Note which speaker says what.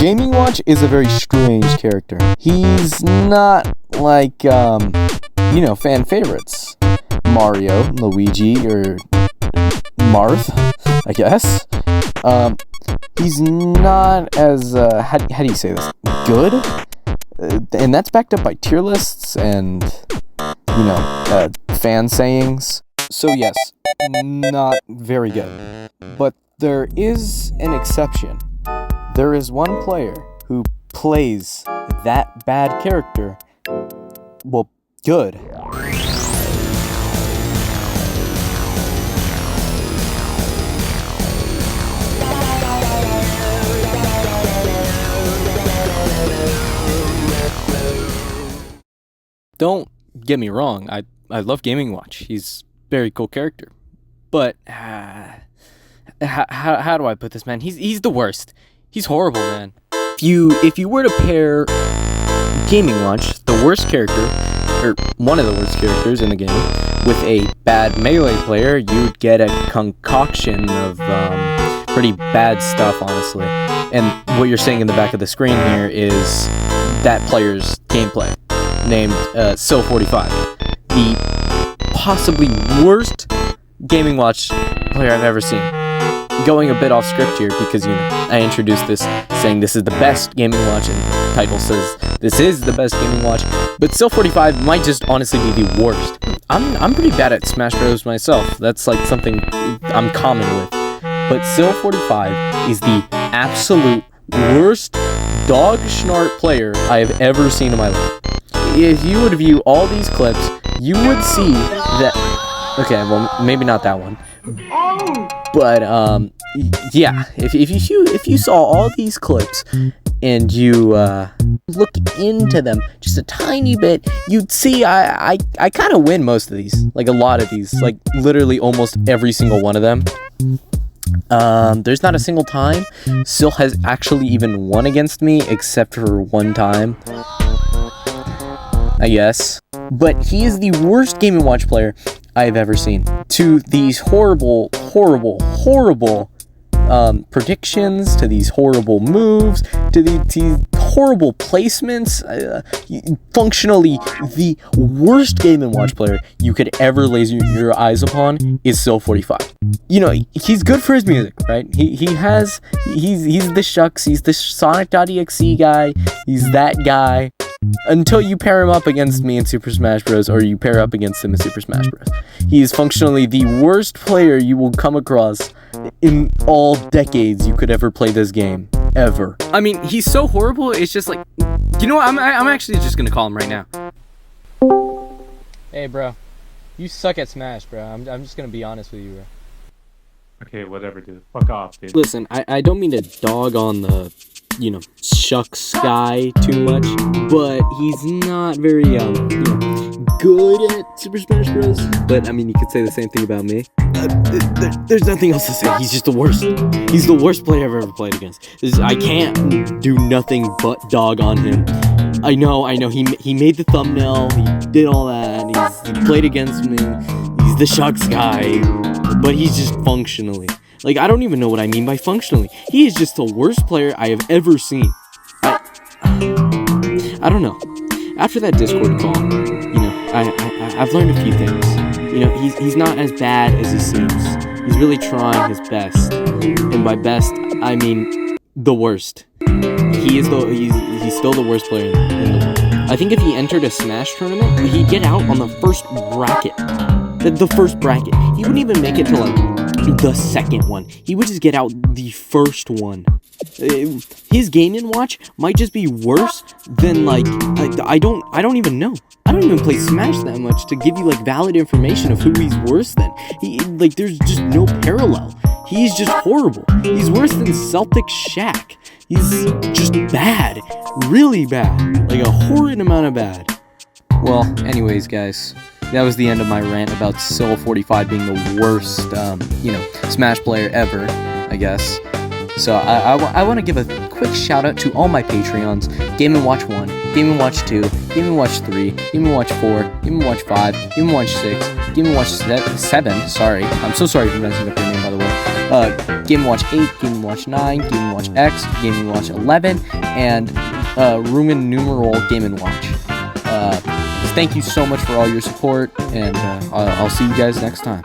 Speaker 1: Game&Watch is a very strange character. He's not like, fan favorites. Mario, Luigi, or Marth, I guess. He's not as, how do you say this? Good? And that's backed up by tier lists and, fan sayings. So yes, not very good. But there is an exception. There is one player who plays that bad character, well, good. Don't get me wrong, I love Game&Watch. He's a very cool character. But, how do I put this, man? He's the worst. He's horrible, man. If you were to pair Game&Watch, the worst character, or one of the worst characters in the game, with a bad melee player, you'd get a concoction of pretty bad stuff, honestly. And what you're seeing in the back of the screen here is that player's gameplay, named Sil45, the possibly worst Game&Watch player I've ever seen. Going a bit off script here because, I introduced this saying this is the best Game&Watch, and the title says this is the best Game&Watch, but Sil45 might just honestly be the worst. I'm pretty bad at Smash Bros. Myself. That's like something I'm common with. But Sil45 is the absolute worst dog schnart player I have ever seen in my life. If you would view all these clips, you would see that... Okay, well, maybe not that one. But, yeah, if you saw all these clips and you look into them just a tiny bit, you'd see I kind of win most of these. Like, a lot of these. Like, literally almost every single one of them. There's not a single time Sil has actually even won against me, except for one time, I guess. But he is the worst Game&Watch player I've ever seen. To these horrible predictions, to these horrible moves, to these horrible placements, functionally the worst Game&Watch player you could ever lay your eyes upon is Sil45. He's good for his music, right? He's the Shucks, he's the Sonic.exe guy, he's that guy. Until you pair him up against me in Super Smash Bros. Or you pair up against him in Super Smash Bros. He is functionally the worst player you will come across in all decades you could ever play this game. Ever. I mean, he's so horrible, it's just like... You know what, I'm actually just gonna call him right now. Hey, bro. You suck at Smash, bro. I'm just gonna be honest with you, bro.
Speaker 2: Okay, whatever, dude. Fuck off, dude.
Speaker 1: Listen, I don't mean to dog on the... Shucks guy too much, but he's not very, good at Super Smash Bros. But, I mean, you could say the same thing about me. There's nothing else to say. He's just the worst. He's the worst player I've ever played against. I can't do nothing but dog on him. I know, he made the thumbnail, he did all that, he played against me, he's the Shucks guy, but he's just functionally. Like, I don't even know what I mean by functionally. He is just the worst player I have ever seen. I don't know. After that Discord call, I've learned a few things. He's not as bad as he seems. He's really trying his best. And by best, I mean the worst. He's still the worst player in the world. I think if he entered a Smash tournament, he'd get out on the first bracket. The first bracket. He wouldn't even make it to, the second one. He would just get out the first one. His Game&Watch might just be worse than, I don't even know. I don't even play Smash that much to give you, valid information of who he's worse than. There's just no parallel. He's just horrible. He's worse than Celtic Shaq. He's just bad. Really bad. Like a horrid amount of bad. Well, anyways, guys. That was the end of my rant about Sil45 being the worst, Smash player ever, I guess. So I want to give a quick shout out to all my Patreons: Game&Watch 1, Game&Watch 2, Game&Watch 3, Game&Watch 4, Game&Watch 5, Game&Watch 6, Game&Watch 7, sorry. I'm so sorry for messing up your name, by the way. Game&Watch 8, Game&Watch 9, Game&Watch X, Game&Watch 11, and Roman numeral Game&Watch. Thank you so much for all your support, and I'll see you guys next time.